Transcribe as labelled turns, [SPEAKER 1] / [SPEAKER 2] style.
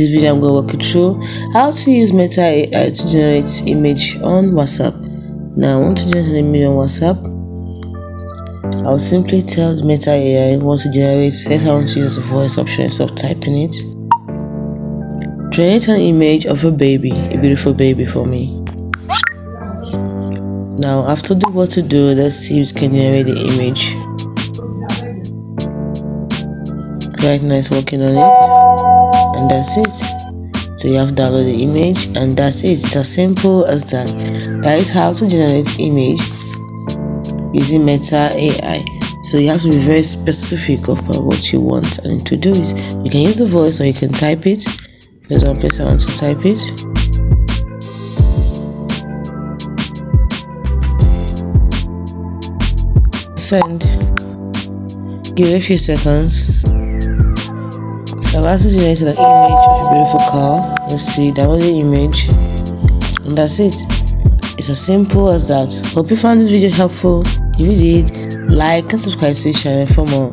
[SPEAKER 1] This video I'm going to walk you through how to use Meta AI to generate image on WhatsApp. Now I want to generate an image on WhatsApp. I'll simply tell the Meta AI what to generate. Let's I want to use the voice option instead of typing it. Generate an image of a baby, a beautiful baby for me. Now after the what to do, let's see if we can generate the image. Right now it's working on it, and that's it. So you have downloaded the image, and that's it. It's as simple as that. That is how to generate image using Meta AI. So you have to be very specific about what you want and to do it. You can use the voice or you can type it. There's one place I want to type it. Send. Give it a few seconds. So I've actually generated an image of a beautiful car. Let's see, download the image, and that's it. It's as simple as that. Hope you found this video helpful. If you did, like and subscribe to the channel for more.